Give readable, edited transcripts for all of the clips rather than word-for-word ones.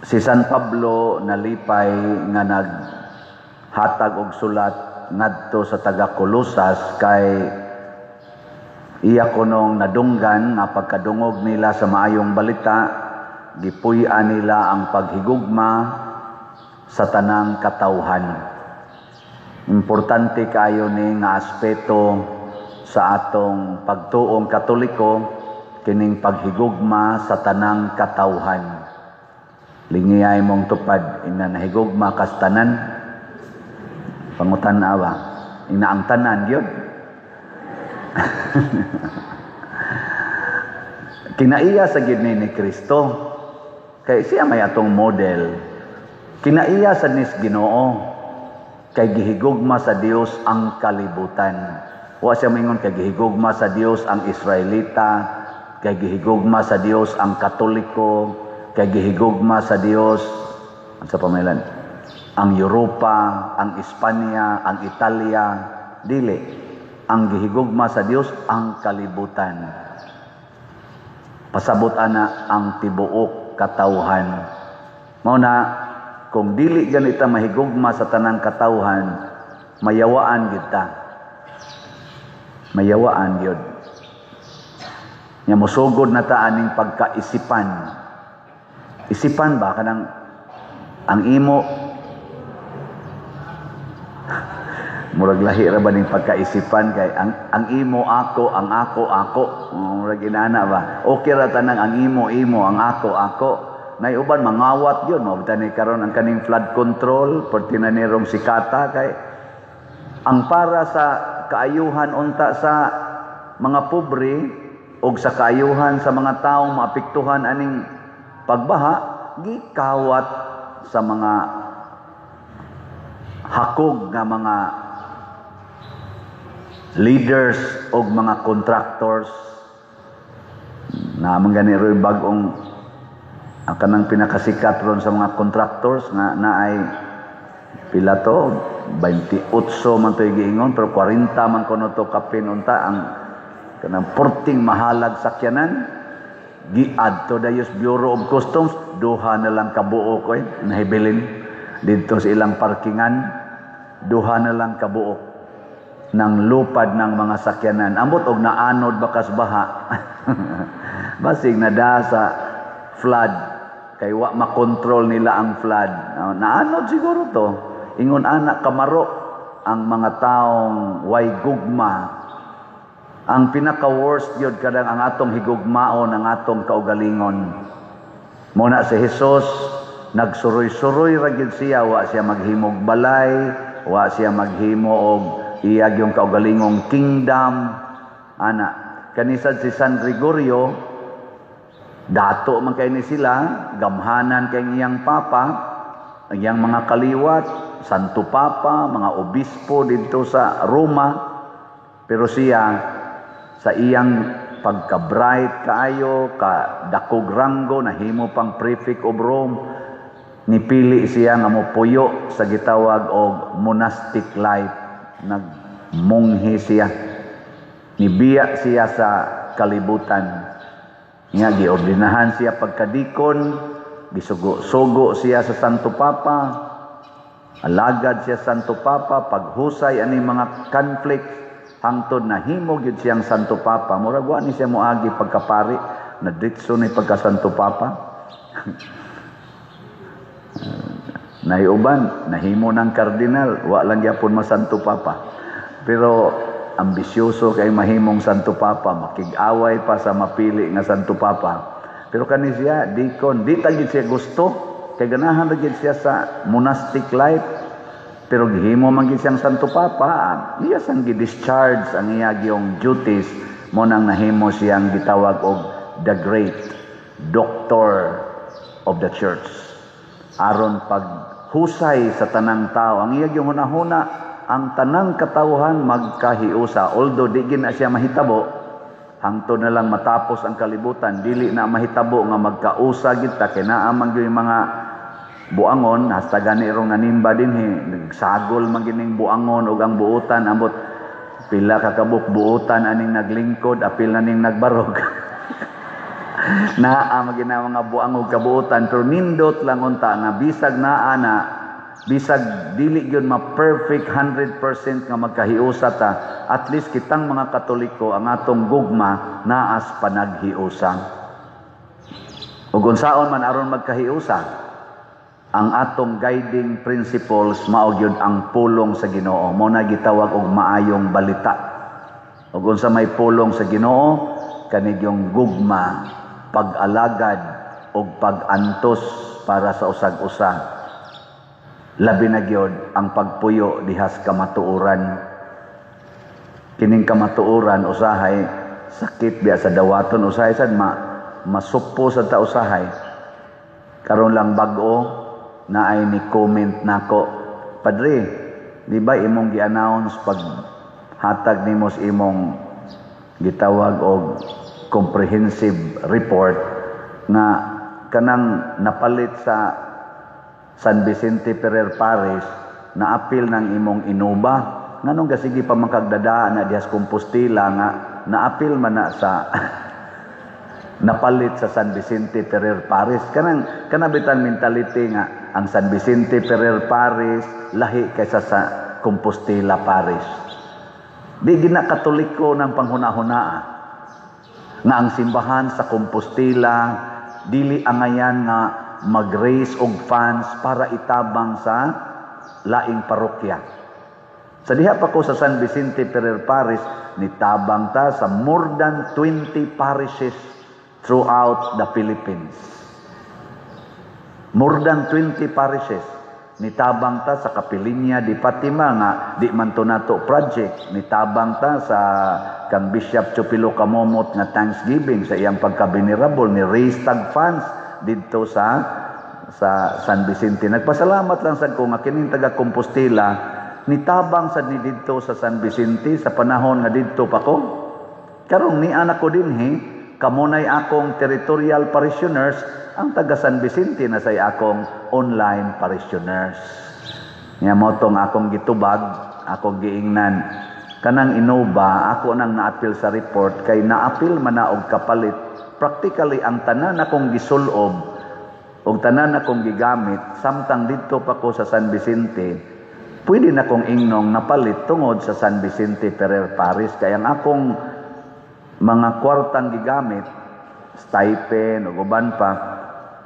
Si San Pablo nalipay nga naghatag og sulat ngadto sa taga Colosas kay iya kunong nadunggan nga pagkadungog nila sa maayong balita, gipuy-an nila ang paghigugma sa tanang katawhan. Importante kayo ni nga aspeto sa atong pagtuong Katoliko, kining paghigugma sa tanang katawhan. Lingiyay mong tupad, ina nahigugma kas tanan, pangutan-awa, ina ang tanan yun. Kinaiya sa gid ni Kristo, kay siya may atong model. Kinaiya sa nis Ginoo, kay gihigugma sa Dios ang kalibutan. Wa siya mingon kay gihigugma sa Dios ang Israelita, kay gihigugma sa Dios ang Katoliko, kay gihigugma sa Dios sa pamailan, ang Europa, ang Espanya, ang Italia, dili. Ang gihigugma sa Dios ang kalibutan. Pasabot ana ang tibuok katawhan. Mao na kung dili ganita mahigugma sa tanang katawhan, mayawaan kita. Mayawaan gyud. Nya mosugod na ta aning pagkaisipan. Isipan ba kanang ang imo murag lahi ra ba ning pagkaisipan kay ang imo ako, ang ako. Murag inana ba? Okay ra tanang ang imo, ang ako. Nay uban mangawat yun, mabta ni karon ang kaning flood control, perti na nirong sikata kay ang para sa kaayuhan unta sa mga pobre o sa kaayuhan sa mga taong maapektuhan aning pagbaha, gikawat sa mga hakog nga mga leaders o mga contractors na manganiro yung bagong kanang pinakasikat ron sa mga contractors na ay pila to 28 man to giingon pero 40 man kuno to kapin unta ang kanang porting mahalag sakyanan giadto dayos Bureau of Customs duha na lang kabuok koy nahibilin dito sa ilang parkingan, duha na lang kabuok ng lupad ng mga sakyanan. Ambot og naanod bakas baha. Basig na sa flood kay wa makontrol nila ang flood. Naanod siguro to. Ingon anak kamaro ang mga taong way gugma. Ang pinaka-worst yun kadang ang atong higugmaon, ang atong kaugalingon. Muna si Jesus, nagsuroy-suroy ra gyud siya, wa siya maghimog balay, wa siya maghimo og iyag yung kaugalingong kingdom. Ana, kanisad si San Gregorio, dato man kay ni sila, gamhanan kay iyang papa, ang iyang mga kaliwat, Santo Papa, mga obispo dito sa Roma, pero siya sa iyang pagka-bright kaayo, ka-dakog ranggo, nahimo pang prefect of Rome, nipili siya nga mopuyo sa gitawag og monastic life. Nagmunghi siya, nibiya siya sa kalibutan nga giordinahan siya pagkadikon, gisugo-sugo siya sa Santo Papa, alagad siya Santo Papa, paghusay ani mga conflict hangtod nahimo gyud siyang Santo Papa. Murag wa ni siya moagi pagkapari, na ditso ni pagka Santo Papa. Naiuban, nahimo ng kardinal, wa lang gyapon masanto Papa. Pero ambisyoso kay mahimong Santo Papa, makig-away pa sa mapili nga Santo Papa. Pero kani siya dikon, di tagid siya gusto, kay ganahan ra siya sa monastic life. Pero gihimo man gid siyang Santo Papa, iya sang gi-discharge ang iya gyung duties, mo nang nahimo siyang gitawag og the great doctor of the church. Aron paghusay sa tanang tao, ang iya gyung hunahuna, ang tanang katawhan magkahiusa. Although di gina siya mahitabo, hangtod na lang matapos ang kalibutan, dili na mahitabo nga magkausa gid ta kay naa man gyud mga buangon, hasta gani rong nanimba dinhi, nagsagol man gining buangon ug ang buutan ambot pila ka kabuk buutan aning naglingkod, apil na ning nagbarog. naa magina mga buang ug kabuotan pero nindot lang unta nga bisag naa na bisag dili gyud ma-perfect 100% nga magkahiusa ta, at least kitang mga Katoliko ang atong gugma naas panaghiusa. Ug unsaon man aron magkahiusa, ang atong guiding principles mao gyud ang pulong sa Ginoo. Mao na gitawag og maayong balita. Ug unsa may pulong sa Ginoo, kani yung gugma, pag-alagad ug pag-antos para sa usag-usa. Labi na gyud ang pagpuyo dihas kamatuoran. Kining kamatuoran usahay sakit biya sa dawaton, usahay sad masuppo sa ta usahay. Karon lang bag-o na ay ni comment nako, Padre, di ba imong gi-announce pag hatag nimo sa imong gitawag og comprehensive report nga kanang napalit sa San Vicente Ferrer Parish na apil ng imong inuba, nganong gasigi pa makagdadaan na dihas Compostela nga naapil man na sa napalit sa San Vicente Ferrer Parish. Kanabitan mentality nga ang San Vicente Ferrer Parish lahi kaysa sa Compostela Parish. Di gina Katoliko ng panghuna-hunaa nga ang simbahan sa Compostela dili angayan nga mag-raise og funds para itabang sa laing parokya. Sa diha pa ko sa San Vicente Ferrer Parish, nitabang ta sa more than 20 parishes throughout the Philippines. More than 20 parishes. Nitabang ta sa Kapilinya di Fatima nga di man to nato project. Nitabang ta sa kang Bishop Chupilo Kamomot nga Thanksgiving sa iyang pagka-venerable ni raise tag funds dito sa San Vicente. Nagpasalamat lang sad ko nga kining taga Compostela nitabang sad ni didto sa San Vicente sa panahon nga didto pa ko. Karong ni anak ko dinhi kamunay akong territorial parishioners, ang taga San Vicente na say akong online parishioners. Nya mo tong akong gitubag, akong giingnan kanang inuba, ako nang naapil sa report kay naapil man na og kapalit. Practically ang tanan akong gisulob o tanan akong gigamit samtang dito pa ko sa San Vicente, pwede na kong ingnong napalit tungod sa San Vicente Ferrer Parish. Kaya ang akong mga kwartang gigamit, stipend o uban pa,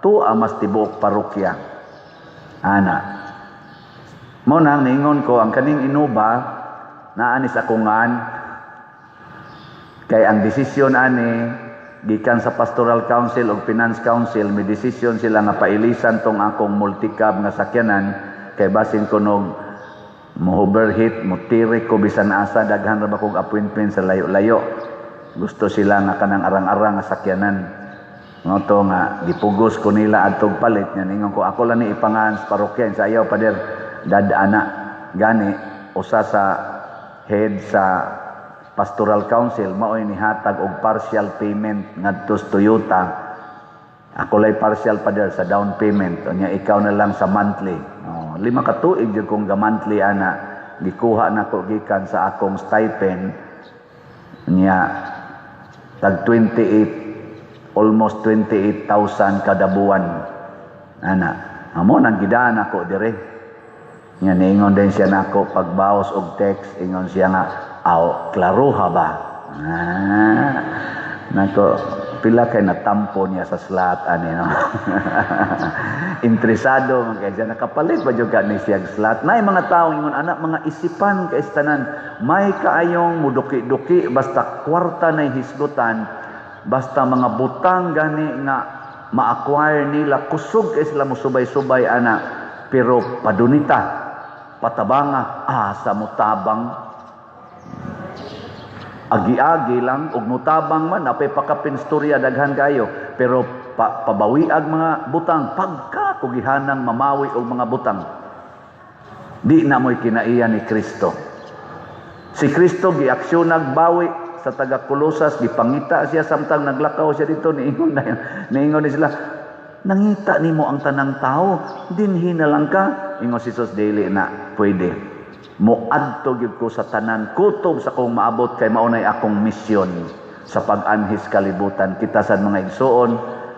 to mas tibuok parokya. Ana. Mo nang ningon ko ang kaning inuba naanis akungan kay ang desisyon ani gikan sa Pastoral Council o Finance Council, may desisyon sila nga pailisan tong akong multicab nga sakyanan kay basin ko nog mo-overheat, mo-tirik ko bisan asa daghan ra ba kog appointment sa layo-layo. Gusto sila nga kanang arang-arang nga sakyanan. Ngoto nga gipugos ko nila adtong palit nya ningon ko ako lang ni ipangan sa parokya sa ayaw pader dadana gani usa sa head sa Pastoral Council mao'y nihatag og partial payment ngadto sa Toyota. Ako lay partial pa der sa down payment. Unya ikaw na lang sa monthly. 5 ka tuig jud kong ga monthly ana. Gikuha na ko gikan sa akong stipend. Unya tag 28 almost 28,000 kada buwan. Ana, amo nang gidaan ako dire. Nya niingon din siya nako pagbaos og text, ingon siya nga aw, klaruha ba? Nako, pila kay natampo niya sa slot, ani, no? Interesado, kaya dyan nakapalit ba juga ni siya slot? Na mga taong ingon, anak, mga isipan kaistanan, may kaayong muduki-duki, basta kwarta na hisgutan, basta mga butang gani nga ma-acquire nila, kusog kay sila mo subay-subay, anak, pero padunita, patabanga, sa mutabang, agi-agi lang ug mutabang man apay pakapinstorya daghan kayo pero pabawiag mga butang pagka kugihanang mamawi og mga butang di na mo'y kinaiya ni Kristo. Si Kristo giaksyon nagbawi sa taga Kolosas, gipangita siya samtang naglakaw siya dito, niingon ni sila, nangita nimo ang tanang tao dinhi na lang ka. Ingon si Jesus, dili na pwede. Muadto gyud ko sa tanan kutob sa kong maabot kay maunay akong misyon. sa pag-anhis kalibutan. Kita sa mga igsoon,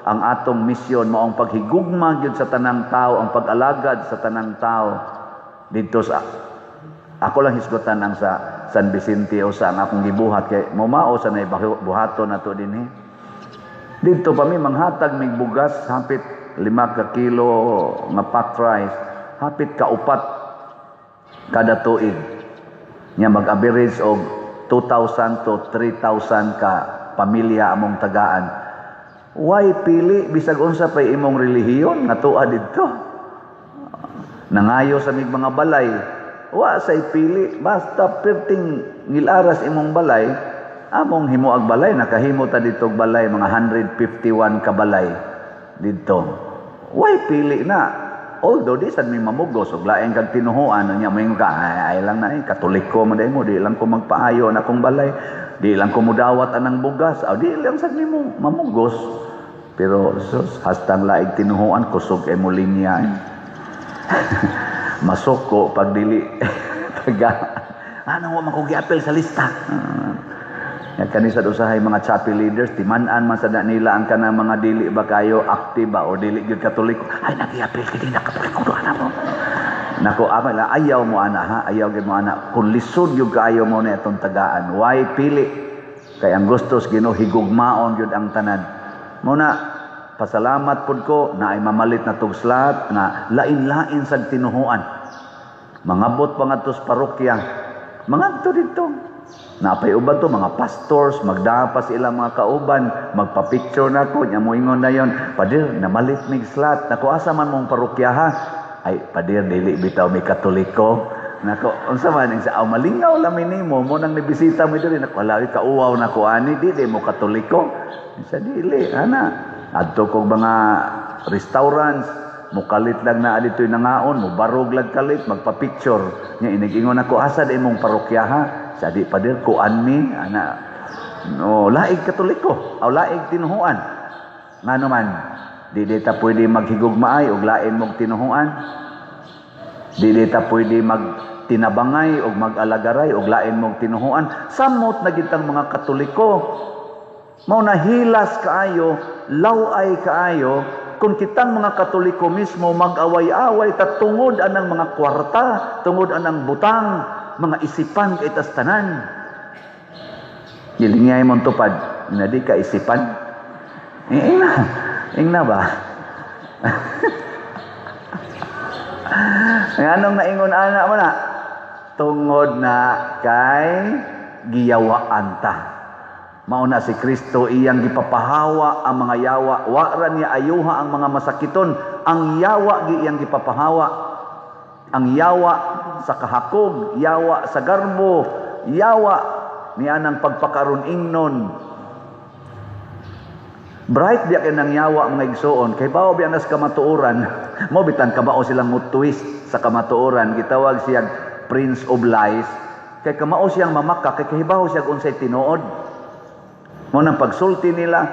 ang atong misyon mao ang paghigugma gyud sa tanang tao, ang pag-alagad sa tanang tao dito sa ako lang hisgutan ang sa San Vicente o sa akong gibuhat kay mao sa nay buhaton nato dinhi. Dito pa mi manghatag mig bugas hapit 5 ka kilo nga packed rice, hapit ka 4 kada tuig. Nya mag-average og 2,000 to 3,000 ka pamilya among tagaan. Why pili bisag unsa pay imong relihiyon nga tuwa didto? Nangayo sa mig mga balay, wa say pili basta perting ngilaras imong balay, among himuag balay nakahimo ta dito balay mga 151 ka balay didto. Why pili na? Although di sad mi mamugos og laing kag tinuhuan nya may ka ay lang na katoliko man mo di lang ko magpaayo na akong balay, di lang ko mudawat anang bugas, di lang sad mi mo mamugos. Pero sus hastang laing tinuhuan kusog e mo linya. Masoko pag dili taga ano wa man ko giapel sa lista. Ya kanisa usahay mga chapel leaders timan-an man sada nila ang kana mga dili ba kayo active ba o dili gyud katoliko. Ay nagiapil kini na katoliko do ana mo. Nako amala ayaw mo ana ha, ayaw gyud mo ana. Kun lisod gyud kaayo mo na itong tagaan. Why pili? Kay ang gustos Ginoo higugmaon gyud ang tanan. Muna pasalamat pud ko na ay mamalit na tugslat nga lain-lain sa tinuhuan. Mangabot pa ngadto sa parokya. Mangadto didto. Napay uban to mga pastors, magdapas ilang mga kauban, magpa-picture nako, nya moingon na yon, padir namalit mig slat, nako asa man mong parokya ha? Ay padir dili bitaw mi katoliko. Nako unsa man sa malingaw lamin nimo mo nang nibisita mo diri nako lawi kauwaw nako ani di mo katoliko. Sa dili ana. Adto kog mga restaurants, mukalit lang na aditoy nangaon, mubarog lag kalit, magpa-picture. Nya inig-ingon ako asa di mong parokya ha? Sadi padir kuan mi ana no laig katoliko o laig tinuhuan ngano man di ta pwede maghigugmaay og lain mong tinuhuan, di ta pwede magtinabangay og mag-alagaray og lain mong tinuhuan. Samot na gitang mga katoliko mao na hilas kaayo, laway kaayo kung kitang mga katoliko mismo mag-away-away ta tungod anang mga kwarta, tungod anang butang, mga isipan kay tas tanan. Gilingay mo tupad, hindi ka isipan. Ingna ba? Anong naingon ana mo na? Tungod na kay giyawaan ta. Mauna si Kristo iyang gipapahawa ang mga yawa. Wa ra niya ayuha ang mga masakiton. Ang yawa gi iyang gipapahawa. Ang yawa sa kahakog, yawa sa garbo, yawa niya ng pagpakaroon ingnon. Bright diya kay nang yawa mga igsoon, kay bao biya nas kamatuoran, mo bitan kabao silang mutwist sa kamatuoran, gitawag siya Prince of Lies, kay kamao siyang mamaka, kay kahibaw siya unsay tinuod. Mo nang pagsulti nila,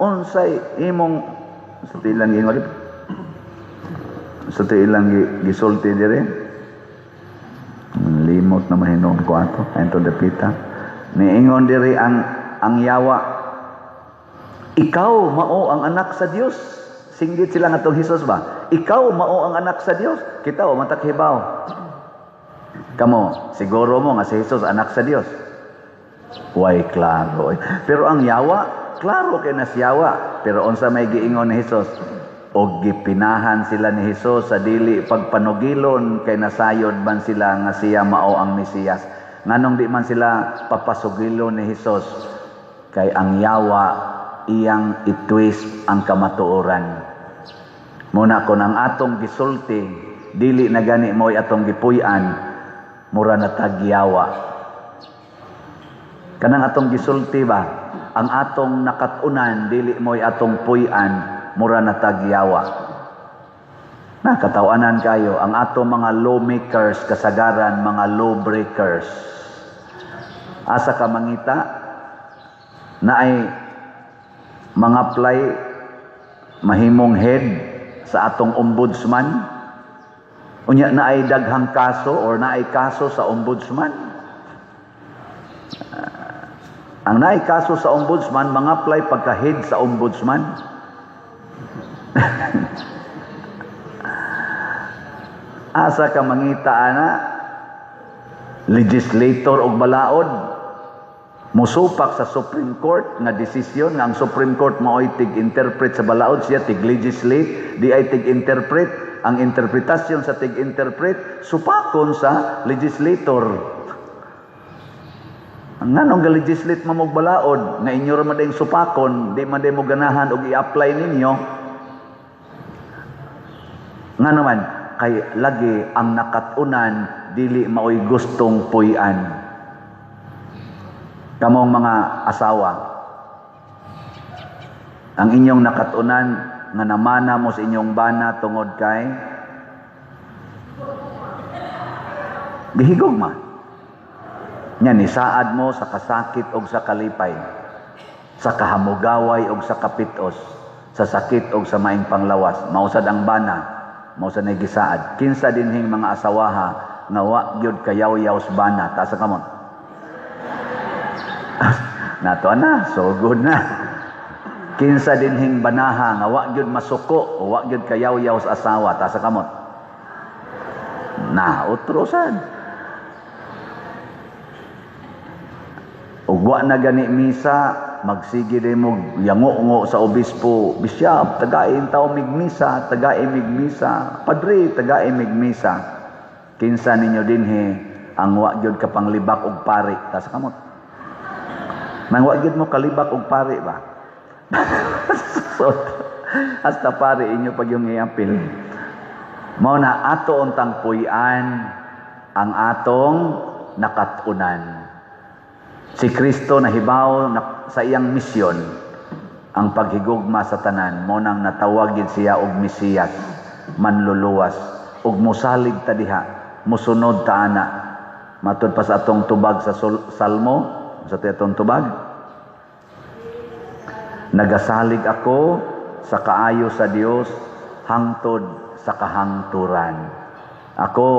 unsay imong sa tilang ingod sa ilang gisulti dire limot na mahinog ko ato ento dapita niingon dire ang yawa, ikaw mao ang anak sa Dios. Singgit sila nga tong Hesus ba, ikaw mao ang anak sa Dios. Kita o matakhibaw kamo siguro mo nga si Hesus anak sa Dios. Way klaro pero ang yawa klaro kay nas yawa, pero unsa may giingon ni Hesus? Og gipinahan sila ni Hesus sa dili pagpanugilon kay nasayod man sila nga siya mao ang Mesiyas. Nganong di man sila papasugilon ni Hesus? Kay ang yawa iyang itwist ang kamatuoran. Muna kon ang atong gisulti dili na gani mo'y atong gipuy-an, mura na tagyawa. Kanang atong gisulti ba, ang atong nakatunan dili mo'y atong puy-an, mura na tagyawa. Nakatawanan kayo ang atong mga lawmakers kasagaran mga lawbreakers. Asa ka mangita na ay mga apply mahimong head sa atong ombudsman. Unya na ay daghang kaso or na ay kaso sa ombudsman. Ang naay kaso sa ombudsman, mga-apply pagka-head sa ombudsman. Asa ka mangita ana, legislator og balaod, musupak sa Supreme Court nga desisyon nga ang Supreme Court mao'y tig-interpret sa balaod, siya tig-legislate, di ay tig-interpret. Ang interpretasyon sa tig-interpret, supakon sa legislator. Ang nanong ga-legislate mamog balaod, nga inyo ra madayong supakon, di maday mo ganahan og i-apply ninyo. Nga naman, kay lagi ang nakatunan, dili mao'y gustong puy-an. Kamong mga asawa, ang inyong nakatunan, nga namana mo sa inyong bana tungod kay gihigugma. Nya ni saad mo sa kasakit og sa kalipay, sa kahamugaway og sa kapitos, sa sakit og sa maing panglawas. Mausad ang bana, mausad na gisaad. Kinsa dinhing mga asawaha nga wa gyud kayaw-yaw sa bana, ta sa kamot. Nato na, so good na. Kinsa dinhing banaha nga wa gyud masuko o wa gyud kayaw-yaw sa asawa, ta sa kamot. Na utrosan. Ug wa na gani misa, magsige din mo yango-ngo sa obispo, bisyap, tagain taw migmisa, tagain migmisa, padre, tagain migmisa. Kinsa ninyo dinhi ang wa gyud ka panglibak og pari, ta sa kamot. Nang wa gyud mo kalibak og pari ba? So, hasta pare inyo pag yung iapil. Mao na ato untang puy-an ang atong nakatunan. Si Kristo nahibaw sa iyang misyon ang paghigugma sa tanan. Mao nang natawag gid siya og Mesiyas, manluluwas, ug mosalig ta diha, mosunod ta ana. Matud pa sa atong tubag sa Salmo, sa atong tubag, nagasalig ako sa kaayo sa Dios hangtod sa kahangturan. Ako,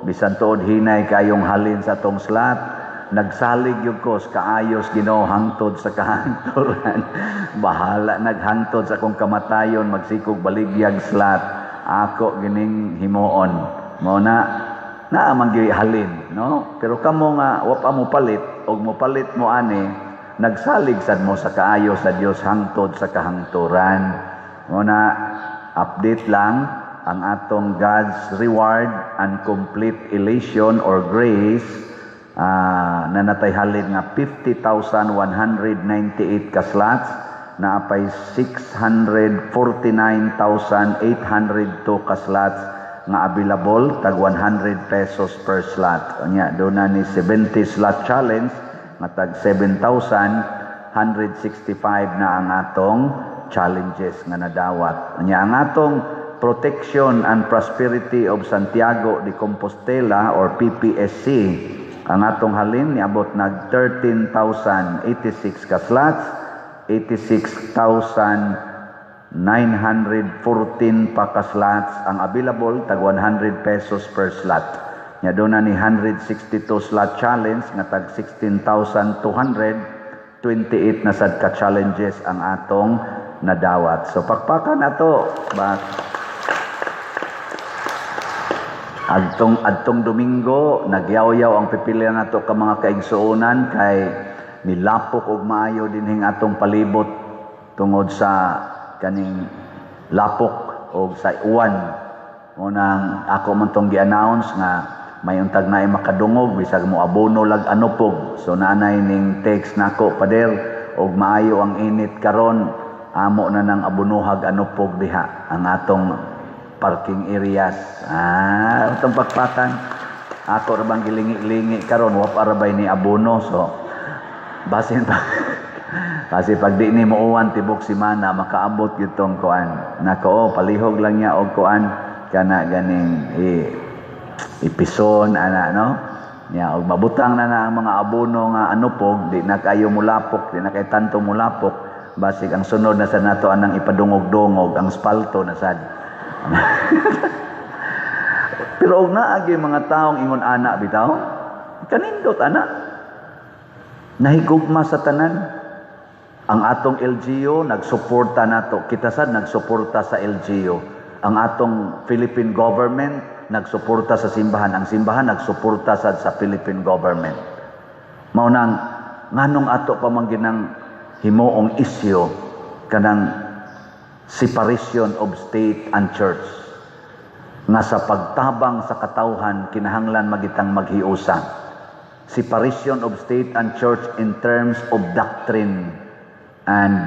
bisan tuod hinay kayong halin sa atong slat, nagsalig yun ko sa kaayos Ginoo hangtod sa kahangturan. Bahala naghangtod sa akong kamatayon, magsikog baligyag slat. Ako gining himuon. Mo na amang halin, no? Pero kamo nga, wa pa mo palit, og mo palit mo ani, nagsalig sad mo sa kaayo sa Dios hangtod sa kahangturan. Muna, update lang ang atong God's reward and complete elation or grace na natayhalin nga 50,198 ka slots, na apay 649,802 ka slots nga available, tag 100 pesos per slot. Anya, doon na ni 70 slot challenge, matag 7,165 na ang atong challenges nga nadawat. Nya ang atong Protection and Prosperity of Santiago de Compostela or PPSC, ang atong halin niabot nag 13,086 ka slots, 86,914 pa ka slots ang available, tag 100 pesos per slot. Nya doon na ni 162 slot challenge nga tag 16,228 na sad ka challenges ang atong nadawat. So pakpakan nato ba adtong Domingo nagyaw-yaw ang pipilian nato ka mga kaigsuonan kay nilapok og maayo dinhing atong palibot tungod sa kaning lapok og sa uwan. Unang ako man tong gi-announce nga may untag na ay makadungog bisag mo abono lag anupog. So nanay ning text nako pader og maayo ang init karon, amo na nang abunuhag anupog diha ang atong parking areas. Itong pakpakan ako ra bang gilingi-lingi karon wa para bay ni abono. So basin pa kasi pag di ni mo uwan tibok semana makaabot gyud tong kuan nako palihog lang niya og kuan kana ganing ipison ana no nya og mabutang na ang mga abono nga anupog, di na kayo mulapok, di na kay tanto mulapok, basig ang sunod na sa nato anang ipadungog-dungog ang spalto na sad. Pero og naagi mga taong ingon ana bitaw kanindot ana Nahigugma sa tanan. Ang atong LGU nagsuporta nato. Kita sad nagsuporta sa LGU. Ang atong Philippine government nagsuporta sa simbahan. Ang simbahan nagsuporta sad sa Philippine government. Mao nang nganong ato pa man ginang himuong isyu kanang separation of state and church. Nga sa pagtabang sa katawhan kinahanglan magitang maghiusa. Separation of state and church in terms of doctrine and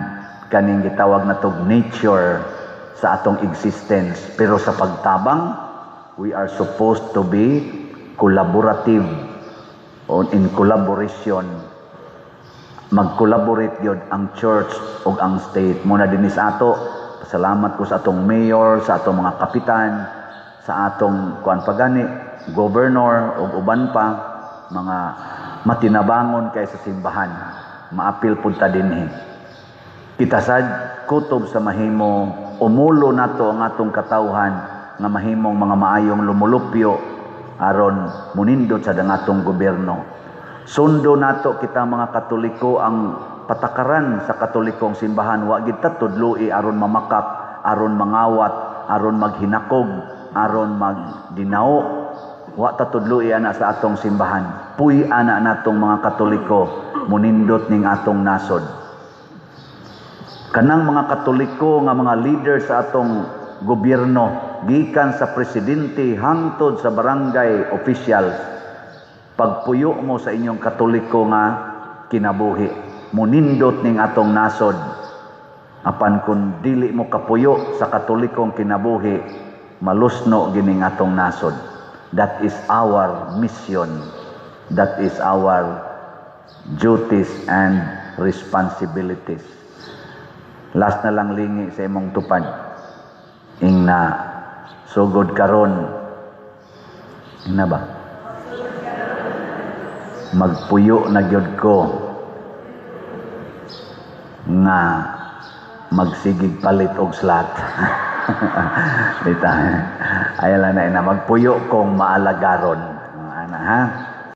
kaning gitawag na tog nature sa atong existence. Pero sa pagtabang, we are supposed to be collaborative or in collaboration. Mag-collaborate yun ang church o ang state. Muna dinis ato, salamat ko sa atong mayor, sa atong mga kapitan, sa atong kuan pagani, governor o uban pa, mga matinabangon kay sa simbahan. Maapil punta dinhi. Kita sad kutob sa mahimo umulo nato ang atong katawhan nga mahimong mga maayong lumulupyo aron munindot sa dangatong gobyerno. Sundo nato kita mga Katoliko ang patakaran sa Katolikong simbahan. Wa gid ta tudloi aron mamakak, aron mangawat, aron maghinakog, aron magdinao. Wa ta tudloi ana sa atong simbahan. Puy ana natong mga Katoliko munindot ning atong nasod. Kanang mga Katoliko nga mga leader sa atong gobyerno gikan sa presidente hangtod sa barangay officials, pagpuyo mo sa inyong Katoliko nga kinabuhi, munindot ning atong nasod. Apan kung dili mo kapuyo sa Katolikong kinabuhi, malusno gining atong nasod. That is our mission. That is our duties and responsibilities. Last na lang lingi sa imong tupad. Ing na sugod karon. Ing na ba? Magpuyo na gyud ko nga magsigig palit og slat. Dita. Ayala na ina magpuyo kong maalagaron. Ana ha?